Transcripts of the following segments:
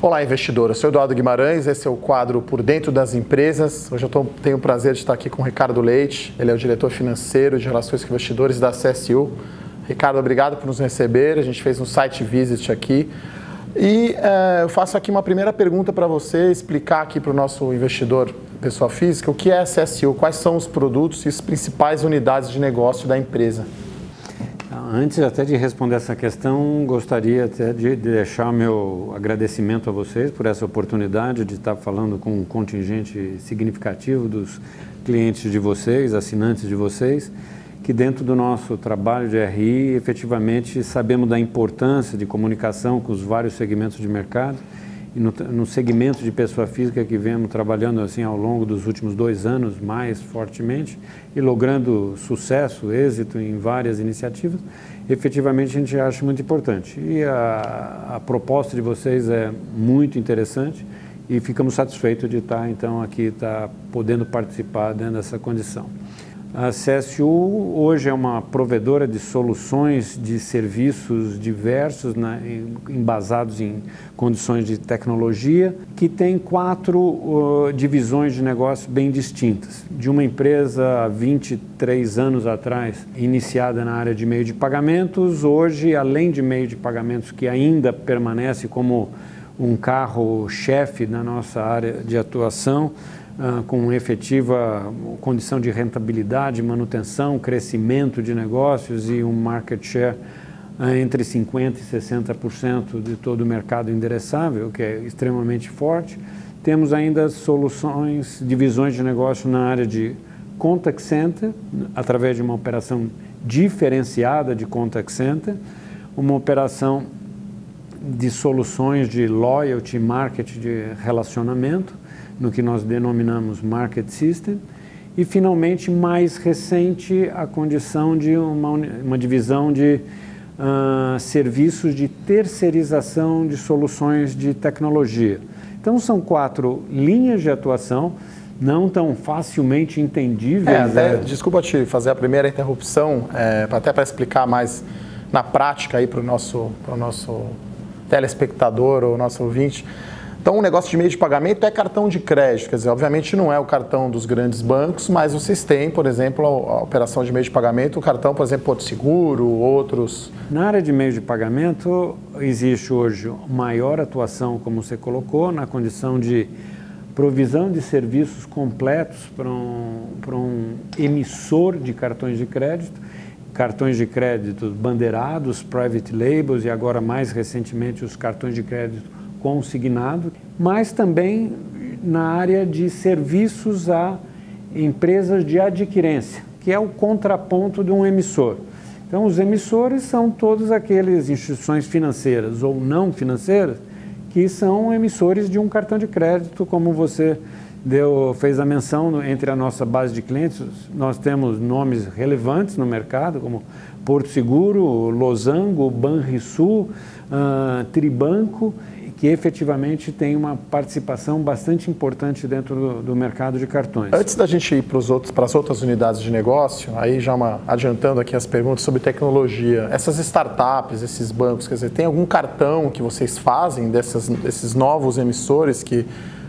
Olá, investidor. Eu sou Eduardo Guimarães, esse é o quadro Por Dentro das Empresas. Hoje eu tenho o prazer de estar aqui com o Ricardo Leite. Ele é o diretor financeiro de Relações com Investidores da CSU. Ricardo, obrigado por nos receber. A gente fez um site visit aqui. E eu faço aqui uma primeira pergunta para você, explicar aqui para o nosso investidor, pessoa física, o que é a CSU, quais são os produtos e as principais unidades de negócio da empresa. Antes até de responder essa questão, gostaria até de deixar meu agradecimento a vocês por essa oportunidade de estar falando com um contingente significativo dos clientes de vocês, assinantes de vocês, que dentro do nosso trabalho de RI, efetivamente sabemos da importância de comunicação com os vários segmentos de mercado e no segmento de pessoa física que vemos trabalhando assim ao longo dos últimos 2 anos mais fortemente e logrando sucesso, êxito em várias iniciativas, efetivamente a gente acha muito importante. E a proposta de vocês é muito interessante e ficamos satisfeitos de estar então aqui, podendo participar dentro dessa condição. A CSU hoje é uma provedora de soluções de serviços diversos, embasados em condições de tecnologia, que tem 4 divisões de negócio bem distintas. De uma empresa há 23 anos atrás, iniciada na área de meio de pagamentos, hoje, além de meio de pagamentos, que ainda permanece como um carro-chefe na nossa área de atuação, com efetiva condição de rentabilidade, manutenção, crescimento de negócios e um market share entre 50% e 60% de todo o mercado endereçável, que é extremamente forte. Temos ainda soluções, divisões de negócio na área de contact center, através de uma operação diferenciada de contact center, uma operação de soluções de loyalty, marketing de relacionamento, no que nós denominamos Market System, e finalmente, mais recente, a condição de uma divisão de serviços de terceirização de soluções de tecnologia. Então, são 4 linhas de atuação, não tão facilmente entendíveis. Desculpa te fazer a primeira interrupção, até para explicar mais na prática aí para o nosso telespectador ou nosso ouvinte. Então, o negócio de meio de pagamento é cartão de crédito, quer dizer, obviamente não é o cartão dos grandes bancos, mas vocês têm, por exemplo, a operação de meio de pagamento, o cartão, por exemplo, Porto Seguro, outros. Na área de meio de pagamento, existe hoje maior atuação, como você colocou, na condição de provisão de serviços completos para um emissor de cartões de crédito bandeirados, private labels e agora mais recentemente os cartões de crédito consignado, mas também na área de serviços a empresas de adquirência, que é o contraponto de um emissor. Então, os emissores são todas aquelas instituições financeiras ou não financeiras que são emissores de um cartão de crédito, como você fez a menção entre a nossa base de clientes. Nós temos nomes relevantes no mercado, como Porto Seguro, Losango, Banrisul, Tribanco, que efetivamente tem uma participação bastante importante dentro do mercado de cartões. Antes da gente ir para as outras unidades de negócio, aí já adiantando aqui as perguntas sobre tecnologia, essas startups, esses bancos, quer dizer, tem algum cartão que vocês fazem desses novos emissores que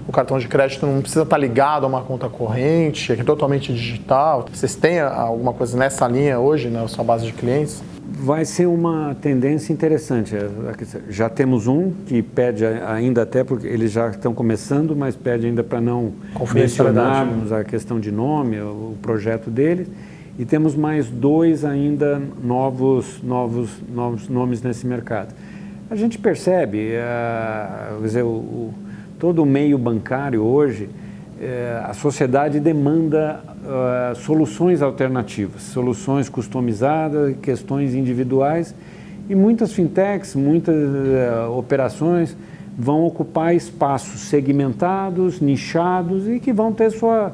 o cartão de crédito não precisa estar ligado a uma conta corrente, é totalmente digital? Vocês têm alguma coisa nessa linha hoje na sua base de clientes? Vai ser uma tendência interessante. Já temos um que pede ainda, até porque eles já estão começando, mas pede ainda para não mencionarmos a questão de nome, o projeto dele. E temos mais 2 ainda novos nomes nesse mercado. A gente percebe, quer dizer, todo o meio bancário hoje, a sociedade demanda soluções alternativas, soluções customizadas, questões individuais, e muitas fintechs, muitas operações vão ocupar espaços segmentados, nichados e que vão ter sua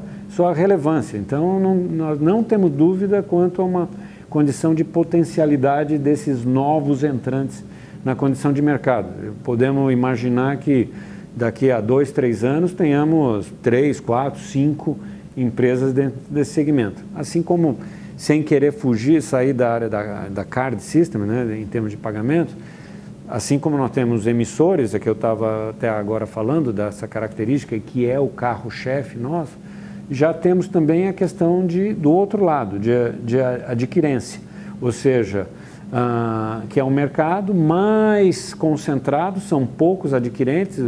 relevância. Então, nós não temos dúvida quanto a uma condição de potencialidade desses novos entrantes na condição de mercado. Podemos imaginar que daqui a 2, 3 anos tenhamos 3, 4, 5 empresas dentro desse segmento. Assim como, sem querer sair da área da card system, né, em termos de pagamento, assim como nós temos emissores, é que eu estava até agora falando dessa característica, que é o carro-chefe nosso, já temos também a questão do outro lado, de adquirência, ou seja, que é um mercado mais concentrado, são poucos adquirentes,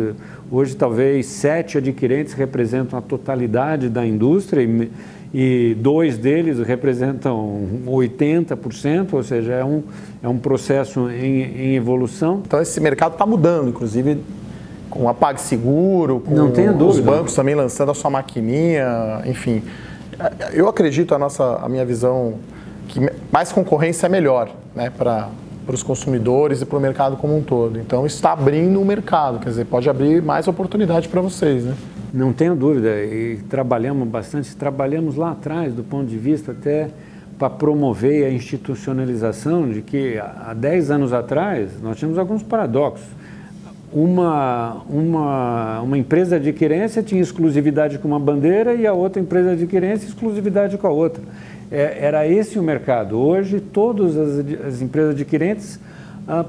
hoje talvez 7 adquirentes representam a totalidade da indústria e 2 deles representam 80%, ou seja, é um processo em evolução. Então esse mercado está mudando, inclusive com a PagSeguro, com não tenha dúvida, os bancos também lançando a sua maquininha, enfim. Eu acredito, a minha visão, que mais concorrência é melhor, né, para os consumidores e para o mercado como um todo. Então isso está abrindo o mercado, quer dizer, pode abrir mais oportunidade para vocês, né? Não tenho dúvida, e trabalhamos bastante, trabalhamos lá atrás do ponto de vista até para promover a institucionalização de que há 10 anos atrás nós tínhamos alguns paradoxos. Uma empresa de adquirência tinha exclusividade com uma bandeira e a outra empresa de adquirência exclusividade com a outra. Era esse o mercado. Hoje todas as empresas adquirentes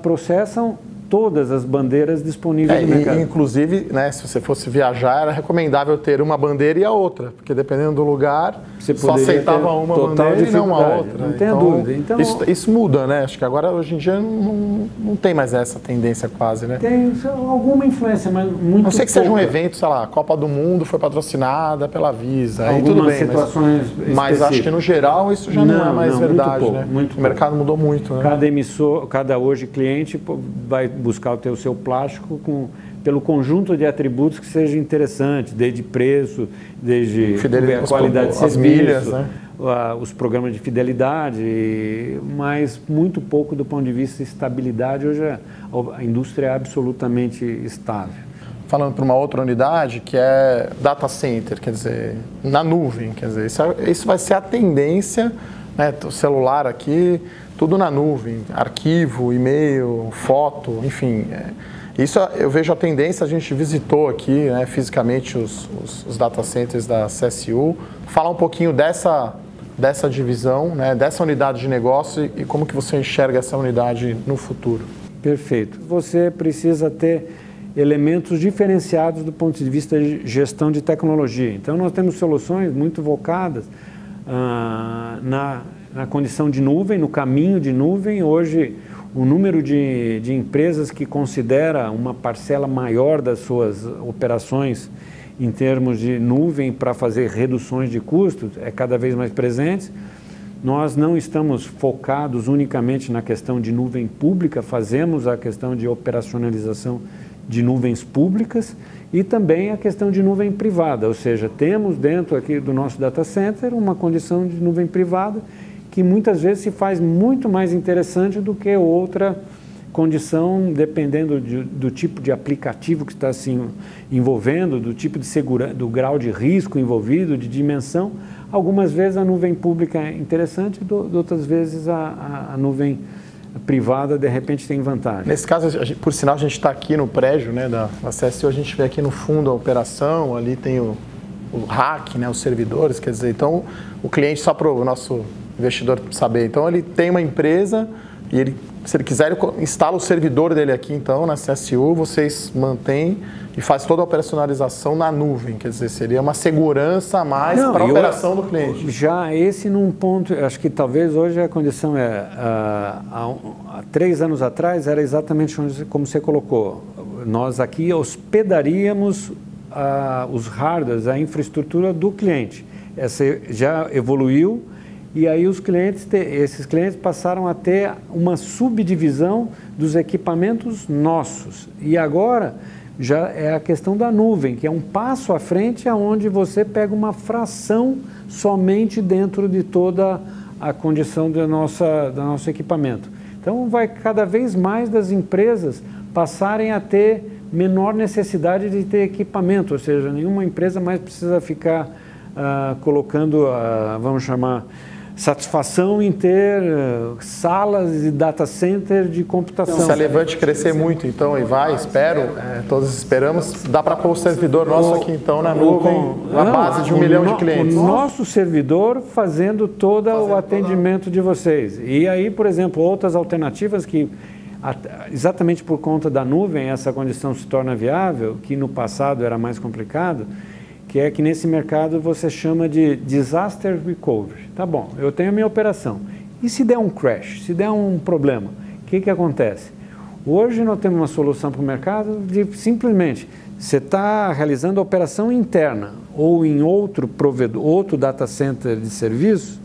processam todas as bandeiras disponíveis no mercado. Inclusive, né, se você fosse viajar, era recomendável ter uma bandeira e a outra, porque dependendo do lugar, você só aceitava uma bandeira e não a outra. Não tenha dúvida. Então, isso muda, né? Acho que agora, hoje em dia, não tem mais essa tendência quase, né? Tem alguma influência, mas muito não sei que pouca. seja um evento, sei lá, a Copa do Mundo foi patrocinada pela Visa, aí algumas tudo bem, situações mas acho que no geral isso já não é mais verdade, né? Muito o mercado mudou muito, né? Cada hoje cliente vai buscar ter o seu plástico pelo conjunto de atributos que seja interessante, desde preço, desde a qualidade de serviço, milhas, né? Os programas de fidelidade, mas muito pouco do ponto de vista de estabilidade. Hoje a indústria é absolutamente estável. Falando para uma outra unidade, que é data center, quer dizer, na nuvem, quer dizer, isso vai ser a tendência, né? O celular aqui, tudo na nuvem, arquivo, e-mail, foto, enfim. Isso eu vejo a tendência, a gente visitou aqui, né, fisicamente os data centers da CSU. Falar um pouquinho dessa divisão, né, dessa unidade de negócio e como que você enxerga essa unidade no futuro. Perfeito. Você precisa ter elementos diferenciados do ponto de vista de gestão de tecnologia. Então nós temos soluções muito focadas na condição de nuvem, no caminho de nuvem. Hoje, o número de empresas que considera uma parcela maior das suas operações em termos de nuvem para fazer reduções de custos é cada vez mais presente. Nós não estamos focados unicamente na questão de nuvem pública, fazemos a questão de operacionalização de nuvens públicas e também a questão de nuvem privada, ou seja, temos dentro aqui do nosso data center uma condição de nuvem privada que muitas vezes se faz muito mais interessante do que outra condição, dependendo do tipo de aplicativo que está se envolvendo, do tipo de segurança, do grau de risco envolvido, de dimensão. Algumas vezes a nuvem pública é interessante, outras vezes a nuvem privada de repente tem vantagem. Nesse caso, por sinal, a gente está aqui no prédio, né, da CSU, a gente vê aqui no fundo a operação, ali tem o rack, né, os servidores, quer dizer, então o cliente, só para o nosso investidor saber, então ele tem uma empresa e ele, se ele quiser, ele instala o servidor dele aqui, então, na CSU, vocês mantêm e faz toda a operacionalização na nuvem, quer dizer, seria uma segurança a mais para a operação do cliente. Já esse num ponto, acho que talvez hoje a condição há 3 anos atrás era exatamente como você colocou, nós aqui hospedaríamos os hardwares, a infraestrutura do cliente. Essa já evoluiu. E aí esses clientes passaram a ter uma subdivisão dos equipamentos nossos. E agora já é a questão da nuvem, que é um passo à frente aonde você pega uma fração somente dentro de toda a condição do nosso equipamento. Então vai cada vez mais das empresas passarem a ter menor necessidade de ter equipamento, ou seja, nenhuma empresa mais precisa ficar colocando, vamos chamar, satisfação em ter salas e data center de computação. Se a Levante crescer muito, então, e vai, espero, todos esperamos, dá para pôr o servidor nosso aqui, então, na nuvem, na base de 1 milhão de clientes. O nosso servidor fazendo todo o atendimento de vocês. E aí, por exemplo, outras alternativas que exatamente por conta da nuvem, essa condição se torna viável, que no passado era mais complicado, que é que nesse mercado você chama de disaster recovery. Tá bom, eu tenho a minha operação. E se der um crash, se der um problema, o que acontece? Hoje nós temos uma solução para o mercado de simplesmente você está realizando a operação interna ou em outro provedor, outro data center de serviço.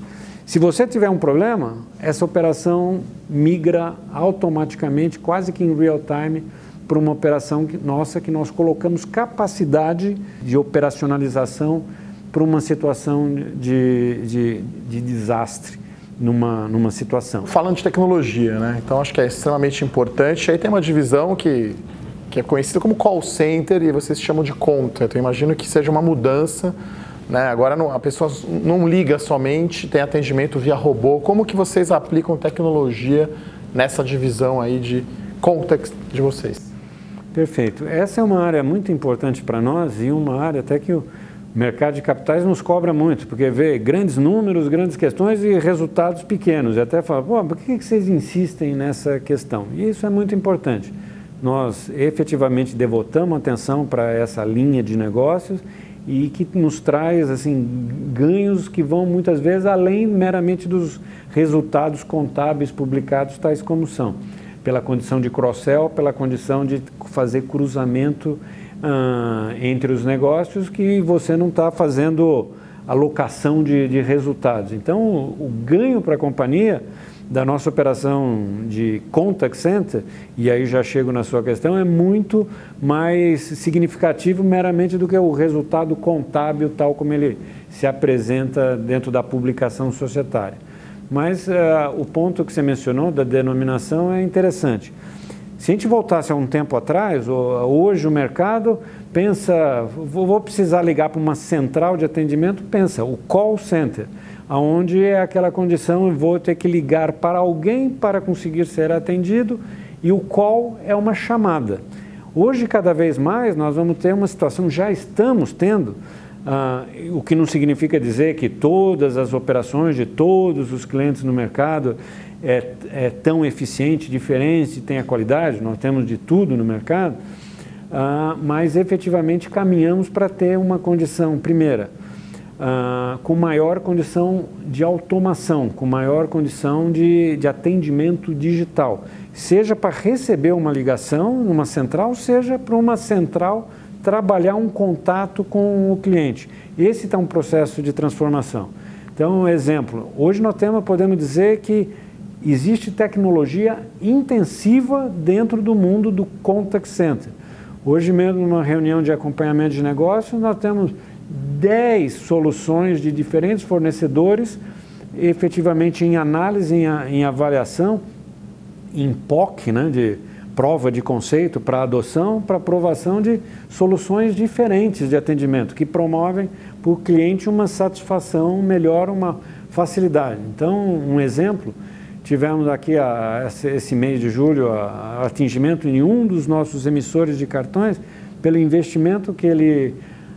Se você tiver um problema, essa operação migra automaticamente, quase que em real time, para uma operação nossa que nós colocamos capacidade de operacionalização para uma situação de desastre numa situação. Falando de tecnologia, né? Então acho que é extremamente importante. Aí tem uma divisão que é conhecida como call center e vocês chamam de conta. Então eu imagino que seja uma mudança. Né? Agora a pessoa não liga somente, tem atendimento via robô. Como que vocês aplicam tecnologia nessa divisão aí de contact de vocês? Perfeito. Essa é uma área muito importante para nós e uma área até que o mercado de capitais nos cobra muito, porque vê grandes números, grandes questões e resultados pequenos. E até fala, pô, por que vocês insistem nessa questão? E isso é muito importante. Nós efetivamente devotamos atenção para essa linha de negócios e que nos traz assim, ganhos que vão muitas vezes além meramente dos resultados contábeis publicados, tais como são. Pela condição de cross-sell, pela condição de fazer cruzamento entre os negócios que você não está fazendo alocação de resultados. Então, o ganho para a companhia da nossa operação de contact center, e aí já chego na sua questão, é muito mais significativo meramente do que o resultado contábil tal como ele se apresenta dentro da publicação societária. Mas o ponto que você mencionou da denominação é interessante. Se a gente voltasse a um tempo atrás, hoje o mercado pensa, vou precisar ligar para uma central de atendimento, pensa, o call center, onde é aquela condição, eu vou ter que ligar para alguém para conseguir ser atendido e o call é uma chamada. Hoje, cada vez mais, nós vamos ter uma situação, já estamos tendo, o que não significa dizer que todas as operações de todos os clientes no mercado é tão eficiente, diferente, tem a qualidade, nós temos de tudo no mercado, mas efetivamente caminhamos para ter uma condição, primeira, com maior condição de automação, com maior condição de atendimento digital, seja para receber uma ligação numa central, seja para uma central trabalhar um contato com o cliente. Esse está um processo de transformação. Então, exemplo, hoje nós podemos dizer que existe tecnologia intensiva dentro do mundo do contact center. Hoje mesmo, numa reunião de acompanhamento de negócios, nós temos 10 soluções de diferentes fornecedores, efetivamente em análise, em avaliação, em POC, né, de prova de conceito para adoção, para aprovação de soluções diferentes de atendimento, que promovem para o cliente uma satisfação melhor, uma facilidade. Então, um exemplo, tivemos aqui esse mês de julho atingimento em um dos nossos emissores de cartões pelo investimento que ele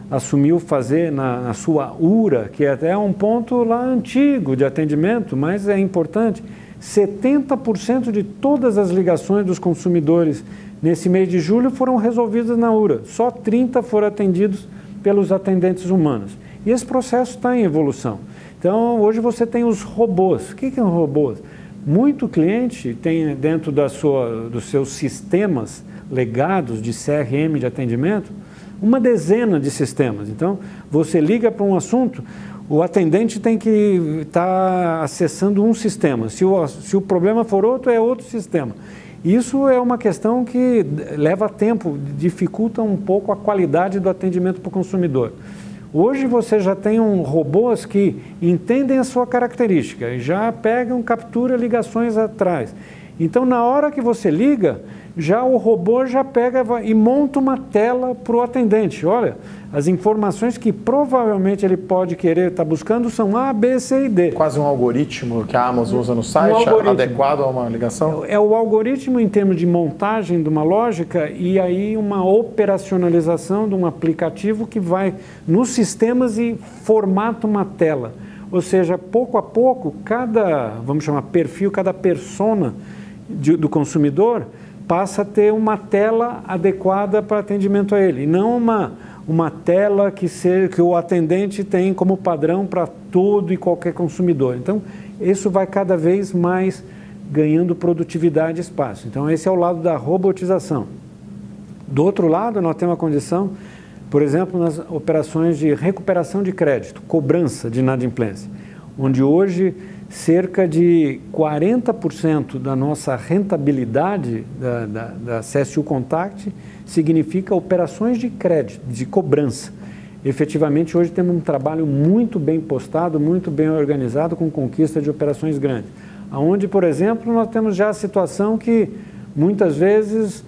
assumiu fazer na sua URA, que é até um ponto lá antigo de atendimento, mas é importante. 70% de todas as ligações dos consumidores nesse mês de julho foram resolvidas na URA. Só 30% foram atendidos pelos atendentes humanos. E esse processo está em evolução. Então, hoje você tem os robôs. O que são robôs? Muito cliente tem dentro dos seus sistemas legados de CRM de atendimento, uma dezena de sistemas. Então, você liga para um assunto, o atendente tem que estar acessando um sistema. Se o problema for outro, é outro sistema. Isso é uma questão que leva tempo, dificulta um pouco a qualidade do atendimento para o consumidor. Hoje você já tem robôs que entendem a sua característica e já pegam, captura ligações atrás. Então, na hora que você liga, já o robô já pega e monta uma tela para o atendente. Olha, as informações que provavelmente ele pode querer estar buscando são A, B, C e D. Quase um algoritmo que a Amazon usa no site, adequado a uma ligação? É o algoritmo em termos de montagem de uma lógica e aí uma operacionalização de um aplicativo que vai nos sistemas e formata uma tela. Ou seja, pouco a pouco, cada, vamos chamar perfil, cada persona, do consumidor passa a ter uma tela adequada para atendimento a ele, e não uma tela que o atendente tem como padrão para todo e qualquer consumidor. Então, isso vai cada vez mais ganhando produtividade e espaço. Então, esse é o lado da robotização. Do outro lado, nós temos a condição, por exemplo, nas operações de recuperação de crédito, cobrança de inadimplência, onde hoje cerca de 40% da nossa rentabilidade da CSU Contact significa operações de crédito, de cobrança. Efetivamente, hoje temos um trabalho muito bem postado, muito bem organizado, com conquista de operações grandes. Onde, por exemplo, nós temos já a situação que, muitas vezes,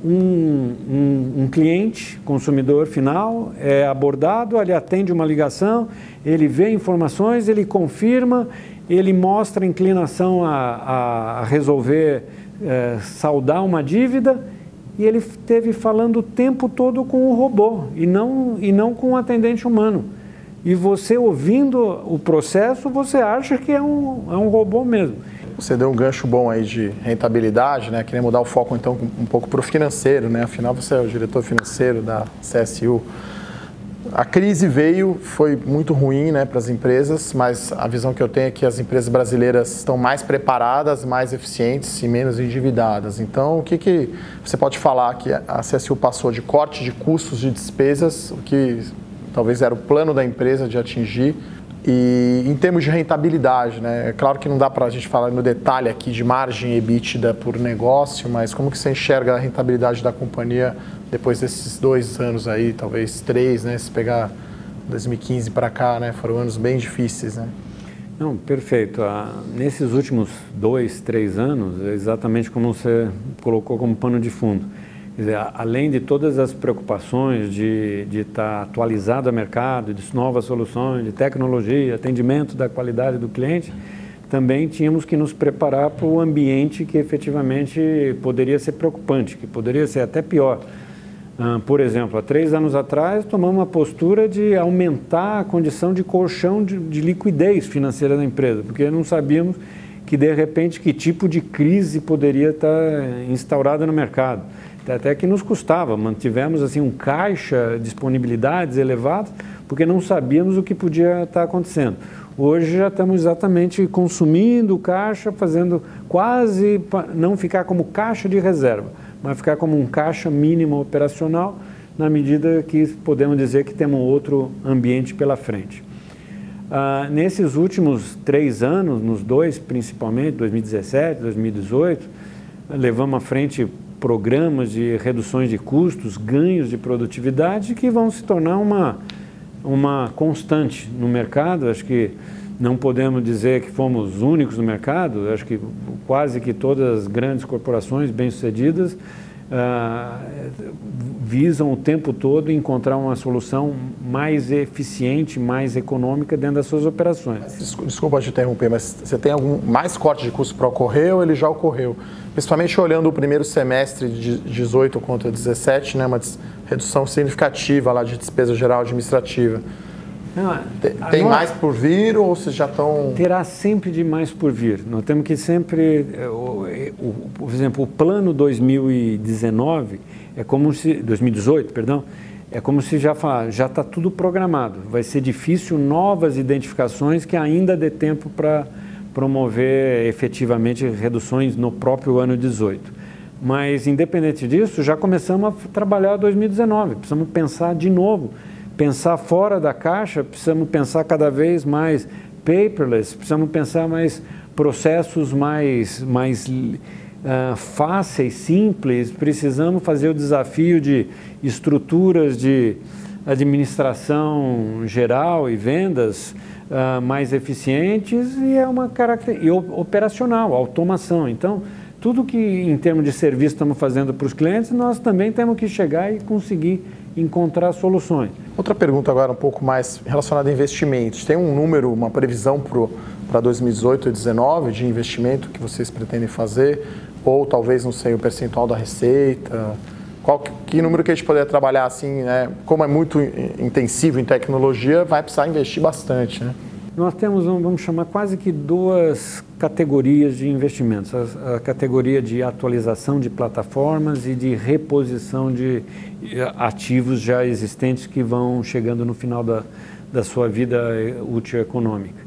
um cliente, consumidor final, é abordado, ele atende uma ligação, ele vê informações, ele confirma, ele mostra inclinação a resolver, saldar uma dívida, e ele esteve falando o tempo todo com o robô e não com o atendente humano. E você ouvindo o processo, você acha que é um robô mesmo. Você deu um gancho bom aí de rentabilidade, né? Queria mudar o foco então um pouco para o financeiro, né? Afinal, você é o diretor financeiro da CSU. A crise veio, foi muito ruim, né, para as empresas, mas a visão que eu tenho é que as empresas brasileiras estão mais preparadas, mais eficientes e menos endividadas. Então, o que você pode falar que a CSU passou de corte de custos de despesas, o que talvez era o plano da empresa de atingir, e em termos de rentabilidade, né? É claro que não dá para a gente falar no detalhe aqui de margem EBITDA por negócio, mas como que você enxerga a rentabilidade da companhia depois desses 2 anos aí, talvez 3, né? Se pegar 2015 para cá, né? Foram anos bem difíceis, né? Não, perfeito. Nesses últimos 2, 3 anos, é exatamente como você colocou como pano de fundo. Quer dizer, além de todas as preocupações de estar atualizado ao mercado, de novas soluções, de tecnologia, atendimento da qualidade do cliente, também tínhamos que nos preparar para o ambiente que efetivamente poderia ser preocupante, que poderia ser até pior. Por exemplo, há 3 anos atrás, tomamos uma postura de aumentar a condição de colchão de liquidez financeira da empresa, porque não sabíamos que, de repente, que tipo de crise poderia estar instaurada no mercado. Até que nos custava, mantivemos assim um caixa, disponibilidades elevadas, porque não sabíamos o que podia estar acontecendo. Hoje já estamos exatamente consumindo caixa, fazendo quase, não ficar como caixa de reserva, mas ficar como um caixa mínimo operacional, na medida que podemos dizer que temos outro ambiente pela frente. Nesses últimos 3 anos, nos 2 principalmente, 2017, 2018, levamos à frente programas de reduções de custos, ganhos de produtividade que vão se tornar uma constante no mercado. Acho que não podemos dizer que fomos únicos no mercado, acho que quase que todas as grandes corporações bem-sucedidas visam o tempo todo encontrar uma solução mais eficiente, mais econômica dentro das suas operações. Desculpa te interromper, mas você tem algum mais corte de custo para ocorrer ou ele já ocorreu? Principalmente olhando o primeiro semestre de 18 contra 17, né, uma redução significativa lá de despesa geral administrativa. Tem mais por vir ou vocês já estão... Terá sempre de mais por vir. Nós temos que sempre... por exemplo, o plano 2019 é como se... 2018, perdão, é como se já está tudo programado. Vai ser difícil novas identificações que ainda dê tempo para promover efetivamente reduções no próprio ano 18. Mas, independente disso, já começamos a trabalhar 2019. Precisamos pensar de novo. Pensar fora da caixa, precisamos pensar cada vez mais paperless, precisamos pensar mais processos mais fáceis, simples, precisamos fazer o desafio de estruturas de administração geral e vendas mais eficientes e é uma característica operacional, automação. Então, tudo que em termos de serviço estamos fazendo para os clientes, nós também temos que chegar e conseguir encontrar soluções. Outra pergunta agora um pouco mais relacionada a investimentos. Tem um número, uma previsão para 2018 e 2019 de investimento que vocês pretendem fazer? Ou talvez, não sei, o percentual da receita? Que número que a gente poderia trabalhar assim, né? Como é muito intensivo em tecnologia, vai precisar investir bastante, né? nós temos, vamos chamar, quase que duas categorias de investimentos. A categoria de atualização de plataformas e de reposição de ativos já existentes que vão chegando no final da sua vida útil econômica.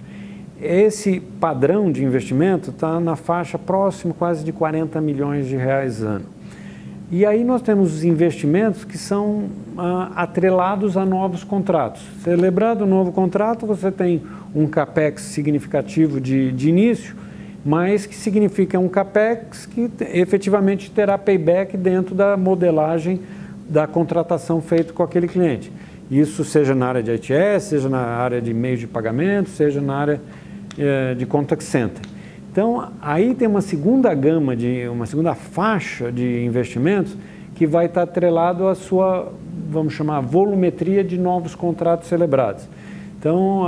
Esse padrão de investimento está na faixa próximo quase de 40 milhões de reais ano. E aí nós temos os investimentos que são atrelados a novos contratos. Celebrado um novo contrato, você tem um CAPEX significativo de início, mas que significa um CAPEX que efetivamente terá payback dentro da modelagem da contratação feita com aquele cliente. Isso seja na área de ITS, seja na área de meios de pagamento, seja na área de contact center. Então, aí tem uma segunda gama, uma segunda faixa de investimentos que vai estar atrelado à sua, vamos chamar, volumetria de novos contratos celebrados. Então,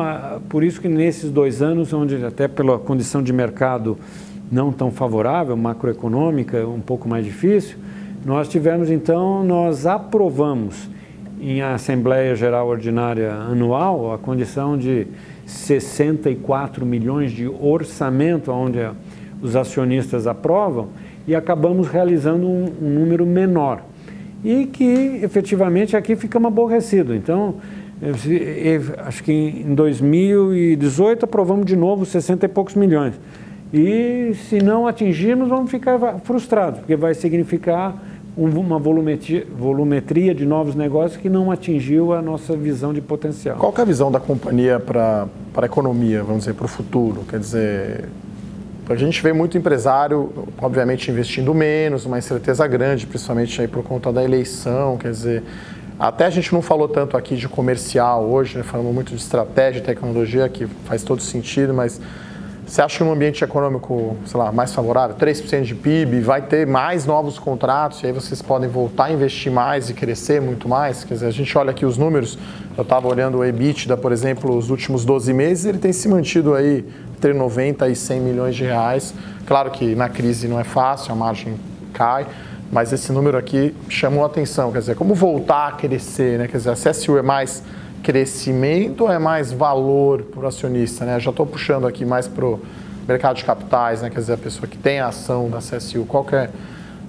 por isso que nesses 2 anos, onde até pela condição de mercado não tão favorável, macroeconômica, um pouco mais difícil, nós aprovamos em Assembleia Geral Ordinária Anual a condição de 64 milhões de orçamento, onde os acionistas aprovam, e acabamos realizando um número menor. E que, efetivamente, aqui ficamos aborrecidos. Então, acho que em 2018 aprovamos de novo 60 e poucos milhões. E, se não atingirmos, vamos ficar frustrados, porque vai significar uma volumetria de novos negócios que não atingiu a nossa visão de potencial. Qual que é a visão da companhia para a economia, vamos dizer, para o futuro? Quer dizer, a gente vê muito empresário, obviamente, investindo menos, uma incerteza grande, principalmente aí por conta da eleição, quer dizer, até a gente não falou tanto aqui de comercial hoje, né? Falamos muito de estratégia e tecnologia, que faz todo sentido, mas você acha que um ambiente econômico, sei lá, mais favorável, 3% de PIB, vai ter mais novos contratos e aí vocês podem voltar a investir mais e crescer muito mais? Quer dizer, a gente olha aqui os números, eu estava olhando o EBITDA, por exemplo, os últimos 12 meses, ele tem se mantido aí entre 90 e 100 milhões de reais. Claro que na crise não é fácil, a margem cai, mas esse número aqui chamou a atenção. Quer dizer, como voltar a crescer, né? Quer dizer, a CSU é mais crescimento ou é mais valor para o acionista, né? Eu já estou puxando aqui mais para o mercado de capitais, né? Quer dizer, a pessoa que tem a ação da CSU, qual que é?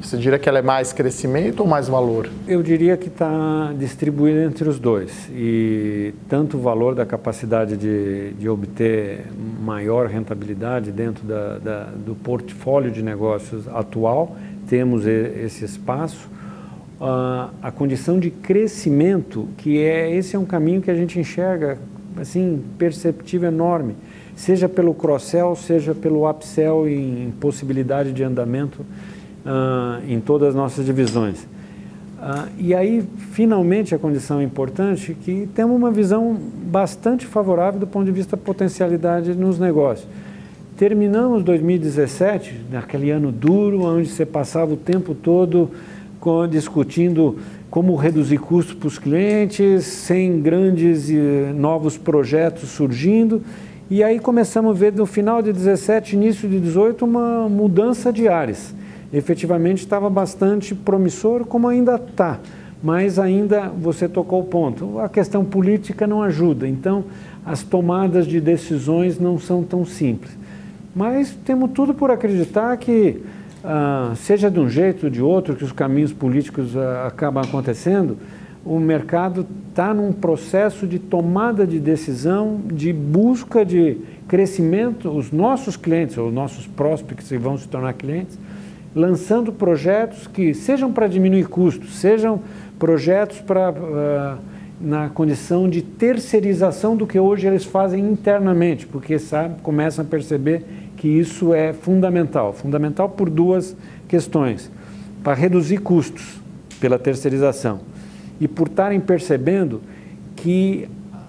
Você diria que ela é mais crescimento ou mais valor? Eu diria que está distribuído entre os dois. E tanto o valor da capacidade de obter maior rentabilidade dentro do portfólio de negócios atual, temos esse espaço. A condição de crescimento, esse é um caminho que a gente enxerga, assim, perceptível, enorme, seja pelo cross-sell, seja pelo upsell em possibilidade de andamento em todas as nossas divisões. E aí, finalmente, a condição importante é que temos uma visão bastante favorável do ponto de vista da potencialidade nos negócios. Terminamos 2017, naquele ano duro, onde você passava o tempo todo discutindo como reduzir custos para os clientes, sem grandes novos projetos surgindo. E aí começamos a ver no final de 17, início de 18, uma mudança de ares. Efetivamente estava bastante promissor, como ainda está, mas ainda você tocou o ponto. A questão política não ajuda, então as tomadas de decisões não são tão simples. Mas temos tudo por acreditar que seja de um jeito ou de outro, que os caminhos políticos acabam acontecendo, o mercado está num processo de tomada de decisão, de busca de crescimento, os nossos clientes, ou nossos prospects que vão se tornar clientes, lançando projetos que sejam para diminuir custos, sejam projetos na condição de terceirização do que hoje eles fazem internamente, porque começam a perceber que isso é fundamental por duas questões: para reduzir custos pela terceirização e por estarem percebendo que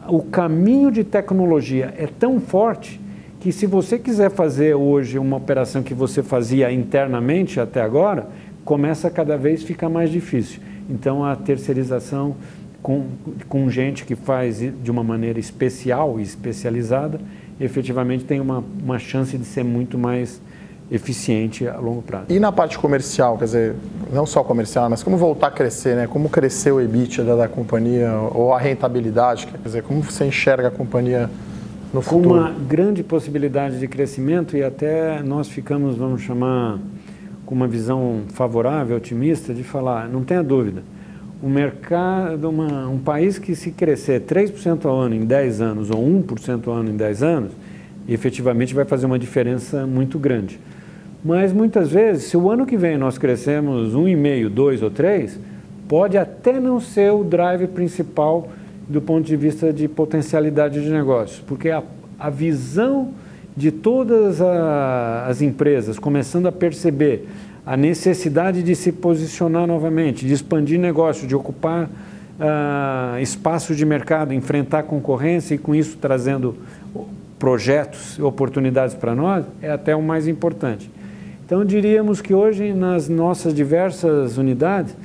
o caminho de tecnologia é tão forte que, se você quiser fazer hoje uma operação que você fazia internamente até agora, começa a cada vez ficar mais difícil. Então, a terceirização com gente que faz de uma maneira especial e especializada, efetivamente tem uma chance de ser muito mais eficiente a longo prazo. E na parte comercial, quer dizer, não só comercial, mas como voltar a crescer, né? Como crescer o EBITDA da companhia ou a rentabilidade, quer dizer, como você enxerga a companhia no futuro? Com uma grande possibilidade de crescimento e até nós ficamos, vamos chamar, com uma visão favorável, otimista, de falar, não tenha dúvida, o mercado, um país que se crescer 3% ao ano em 10 anos ou 1% ao ano em 10 anos, efetivamente vai fazer uma diferença muito grande. Mas muitas vezes, se o ano que vem nós crescemos 1,5%, 2% ou 3%, pode até não ser o drive principal do ponto de vista de potencialidade de negócio, porque a visão de todas as empresas começando a perceber a necessidade de se posicionar novamente, de expandir negócio, de ocupar espaço de mercado, enfrentar concorrência e com isso trazendo projetos e oportunidades para nós, é até o mais importante. Então diríamos que hoje nas nossas diversas unidades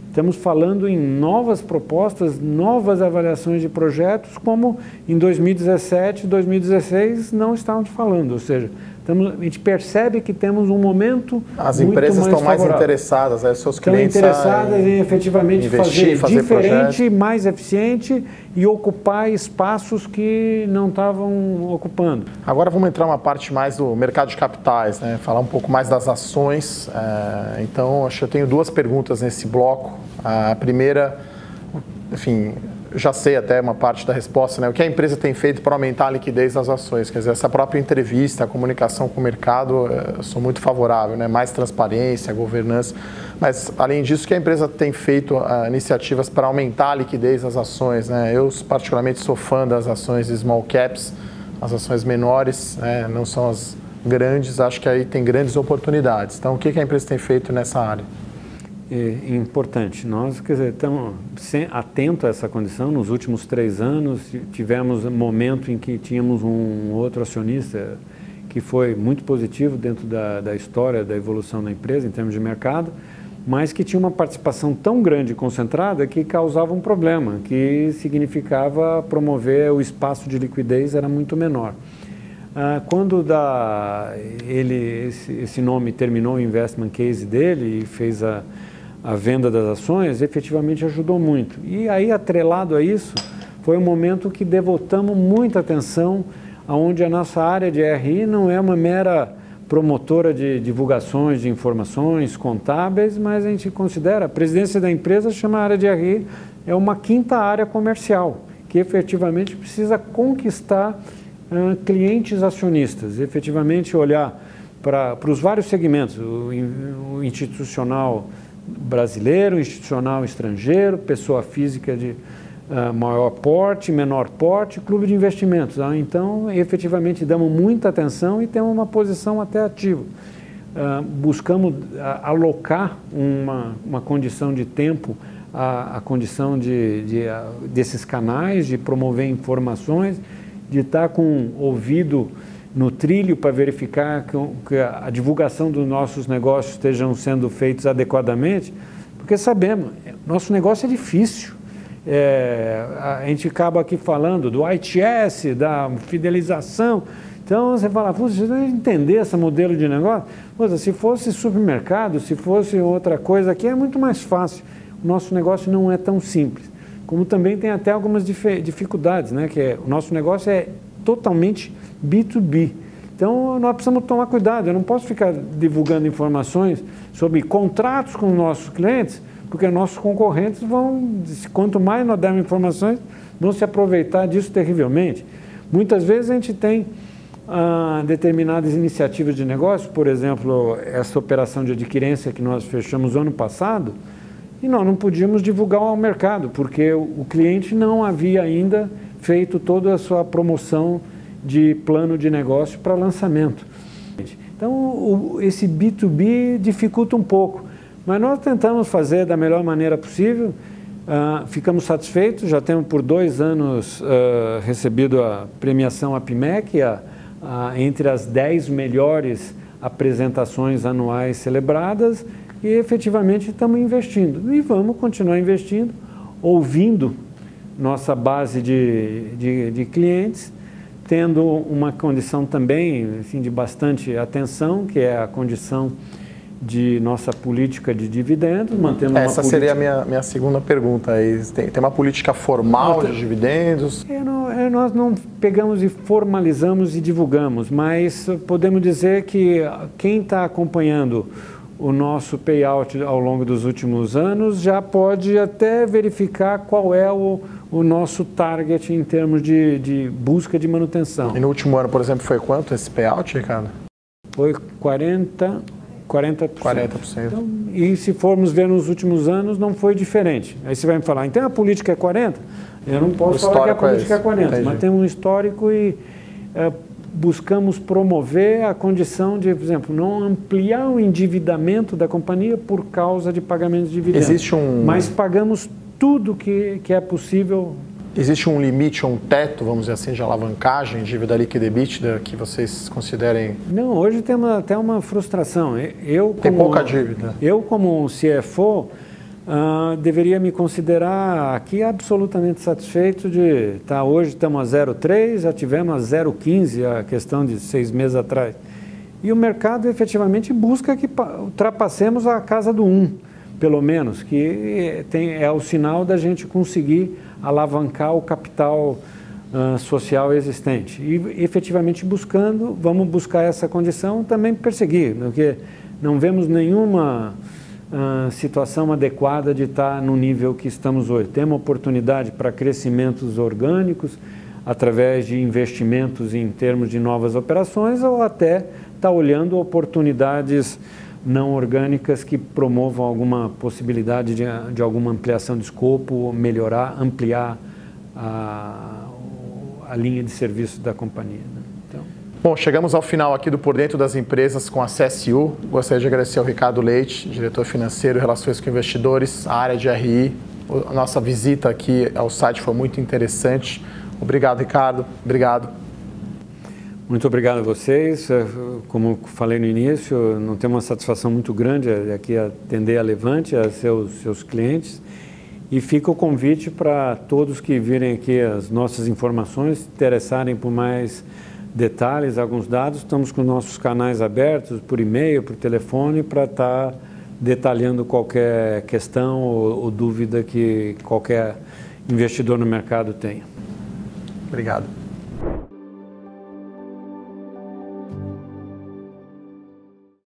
estamos falando em novas propostas, novas avaliações de projetos, como em 2017, 2016 não estávamos falando, ou seja, a gente percebe que temos um momento as empresas estão mais interessadas, seus clientes estão interessadas em efetivamente fazer diferente, projetos, mais eficiente e ocupar espaços que não estavam ocupando. Agora vamos entrar uma parte mais do mercado de capitais, né? Falar um pouco mais das ações. Então, acho que eu tenho duas perguntas nesse bloco. A primeira, enfim, já sei até uma parte da resposta, né? O que a empresa tem feito para aumentar a liquidez das ações? Quer dizer, essa própria entrevista, a comunicação com o mercado, eu sou muito favorável, né? Mais transparência, governança. Mas, além disso, o que a empresa tem feito iniciativas para aumentar a liquidez das ações, né? Eu, particularmente, sou fã das ações de small caps, as ações menores, né? Não são as grandes, acho que aí tem grandes oportunidades. Então, o que a empresa tem feito nessa área? É importante. Nós, quer dizer, estamos atentos a essa condição. Nos últimos 3 anos, tivemos um momento em que tínhamos um outro acionista que foi muito positivo dentro da história da evolução da empresa, em termos de mercado, mas que tinha uma participação tão grande e concentrada que causava um problema, que significava promover o espaço de liquidez era muito menor. Quando esse nome terminou o investment case dele e fez a venda das ações, efetivamente ajudou muito. E aí, atrelado a isso, foi um momento que devotamos muita atenção, onde a nossa área de RI não é uma mera promotora de divulgações de informações contábeis, mas a gente considera, a presidência da empresa chama a área de RI, é uma 5ª área comercial, que efetivamente precisa conquistar clientes acionistas, efetivamente olhar para os vários segmentos, o institucional brasileiro, o institucional estrangeiro, pessoa física de maior porte, menor porte, clube de investimentos. Então, efetivamente, damos muita atenção e temos uma posição até ativa. Buscamos alocar uma condição de tempo, a condição desses canais, de promover informações, de estar com o ouvido no trilho para verificar que a divulgação dos nossos negócios estejam sendo feitos adequadamente, porque sabemos, nosso negócio é difícil. A gente acaba aqui falando do ITS, da fidelização. Então você fala, você tem que entender esse modelo de negócio. Se fosse supermercado, se fosse outra coisa aqui, é muito mais fácil. O nosso negócio não é tão simples. Como também tem até algumas dificuldades, né? O nosso negócio é totalmente B2B. Então, nós precisamos tomar cuidado. Eu não posso ficar divulgando informações sobre contratos com nossos clientes, porque nossos concorrentes quanto mais nós dermos informações, vão se aproveitar disso terrivelmente. Muitas vezes a gente tem determinadas iniciativas de negócio, por exemplo, essa operação de adquirência que nós fechamos ano passado, e nós não podíamos divulgar ao mercado, porque o cliente não havia ainda feito toda a sua promoção de plano de negócio para lançamento. Então, esse B2B dificulta um pouco, mas nós tentamos fazer da melhor maneira possível, ficamos satisfeitos, já temos por 2 anos recebido a premiação APIMEC, entre as 10 melhores apresentações anuais celebradas, e efetivamente estamos investindo. E vamos continuar investindo, ouvindo nossa base de clientes, tendo uma condição também assim, de bastante atenção, que é a condição de nossa política de dividendos, mantendo uma Essa seria a minha segunda pergunta. Tem uma política formal de dividendos? Nós não pegamos e formalizamos e divulgamos, mas podemos dizer que quem está acompanhando o nosso payout ao longo dos últimos anos já pode até verificar qual é o nosso target em termos de busca de manutenção. E no último ano, por exemplo, foi quanto esse payout, Ricardo? Foi 40%. 40%. Então, e se formos ver nos últimos anos, não foi diferente. Aí você vai me falar, então a política é 40%? Eu não posso falar que a política é 40%, entendi. mas tem um histórico e buscamos promover a condição de, por exemplo, não ampliar o endividamento da companhia por causa de pagamentos de dividendos. Mas pagamos tudo que é possível. Existe um limite, um teto, vamos dizer assim, de alavancagem, dívida líquida e EBITDA, que vocês considerem? Não, hoje tem até uma frustração. Tem pouca dívida. Eu, como CFO, deveria me considerar aqui absolutamente satisfeito de estar hoje, estamos a 0,3, já tivemos a 0,15, a questão de 6 meses atrás. E o mercado efetivamente busca que ultrapassemos a casa do 1, pelo menos, que é o sinal da gente conseguir alavancar o capital social existente. E efetivamente vamos buscar essa condição, também perseguir, porque não vemos nenhuma situação adequada de estar no nível que estamos hoje. Temos oportunidade para crescimentos orgânicos, através de investimentos em termos de novas operações, ou até estar olhando oportunidades não orgânicas que promovam alguma possibilidade de alguma ampliação de escopo, ampliar a linha de serviço da companhia. Né? Então... Bom, chegamos ao final aqui do Por Dentro das Empresas com a CSU. Gostaria de agradecer ao Ricardo Leite, diretor financeiro e relações com investidores, a área de RI. A nossa visita aqui ao site foi muito interessante. Obrigado, Ricardo. Obrigado. Muito obrigado a vocês. Como falei no início, não tem uma satisfação muito grande aqui atender a Levante, a seus clientes. E fica o convite para todos que virem aqui as nossas informações, interessarem por mais detalhes, alguns dados. Estamos com nossos canais abertos por e-mail, por telefone, para estar detalhando qualquer questão ou dúvida que qualquer investidor no mercado tenha. Obrigado.